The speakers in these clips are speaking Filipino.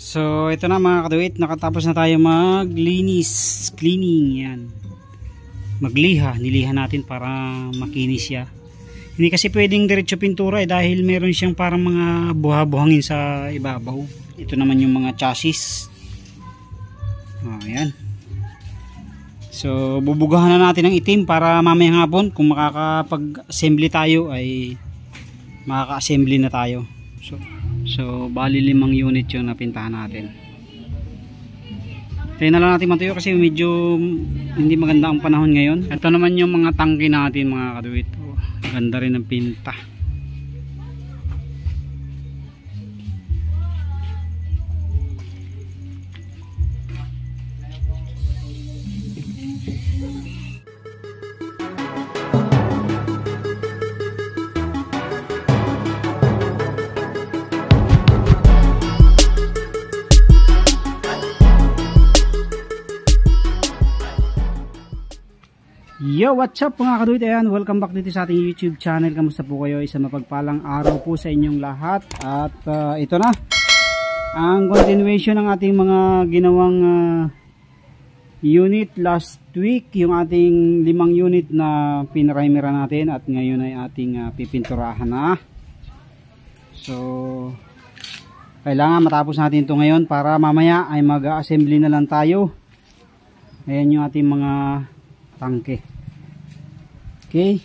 So ito na mga kaduit, nakatapos na tayo cleaning yan. Niliha natin para makinis siya. Hindi kasi pwedeng diretso pintura dahil meron siyang parang mga buha-buhangin sa ibabaw. Ito naman yung mga chassis. Ayan. So bubugahan na natin ng itim para mamayang hapon kung makakapag-assembly tayo ay makaka-assembly na tayo. So bali 5 unit yung napintahan natin. Tayo na lang natin matuyo kasi medyo hindi maganda ang panahon ngayon. Ito naman yung mga tangke natin mga kaduit. Ganda rin ang pinta. Yo, what's up mga kaduit? Ayan, welcome back dito sa ating YouTube channel. Kamusta po kayo? Isang mapagpalang araw po sa inyong lahat. At ito na ang continuation ng ating mga ginawang unit last week. Yung ating 5 unit na pinrimera natin at ngayon ay ating pipinturahan na. So kailangan matapos natin ito ngayon para mamaya ay mag-assembly na lang tayo. Ayan yung ating mga tangke. Okay.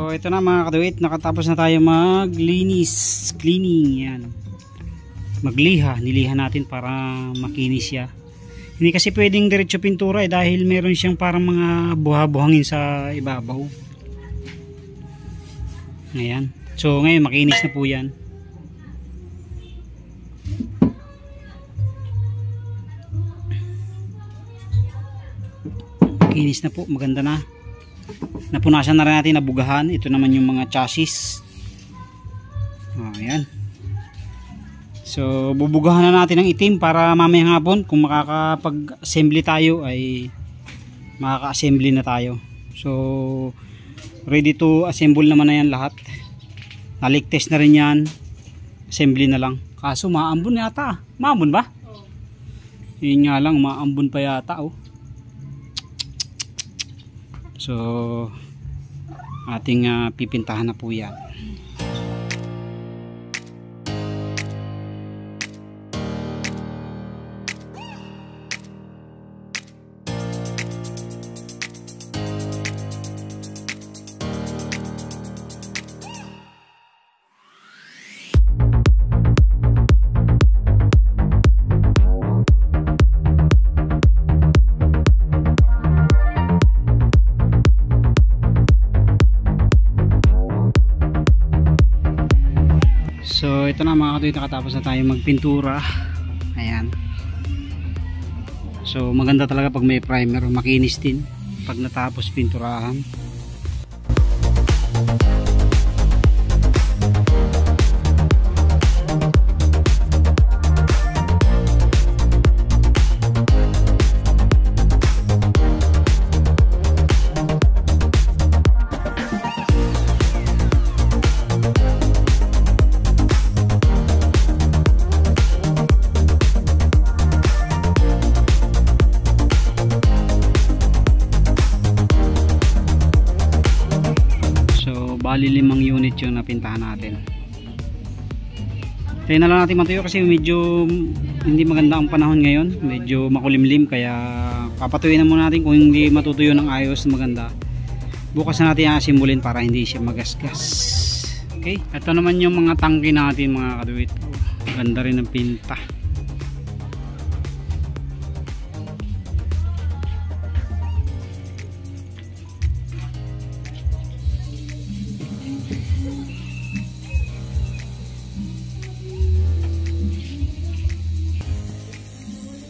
So ito na mga kaduit, nakatapos na tayo maglinis, cleaning yan. Magliha, niliha natin para makinis siya. Hindi kasi pwedeng diretso pintura dahil meron siyang parang mga buha-buhangin sa ibabaw. Ayan. So ngayon makinis na po yan. Makinis na po, maganda na. Napunasan na rin natin, nabugahan. Ito naman yung mga chassis. Ayan. So bubugahan na natin ng itim para mamayang hapon kung makakapag-assembly tayo ay makaka-assembly na tayo. So ready to assemble naman na yan lahat. Naligtest na rin yan. Assembly na lang. Kaso maambon yata. Maambon ba? Oo. Yun nga lang, maambon pa yata. Oh. So ating pipintahan na po yan. So ito na mga kaduit, nakatapos na tayo magpintura. Ayan. So maganda talaga pag may primer, makinis din pag natapos pinturahan. Bali 5 unit yung napintahan natin. Tayo na lang natin matuyo kasi medyo hindi maganda ang panahon ngayon. Medyo makulimlim kaya papatuyuin na muna natin kung hindi matutuyo ng ayos na maganda. Bukas na natin asimbulin para hindi siya magasgas. Okay, ito naman yung mga tangke natin mga kaduit. Ganda rin ng pinta.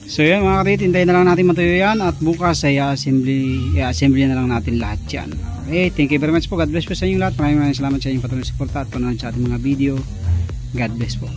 So yan mga kaduit, hintayin na lang natin matuyo yan at bukas ay i-assembly na lang natin lahat yan. Okay, thank you very much po. God bless po sa inyong lahat. Maraming salamat sa inyong patuloy suporta at panonood sa ating mga video. God bless po.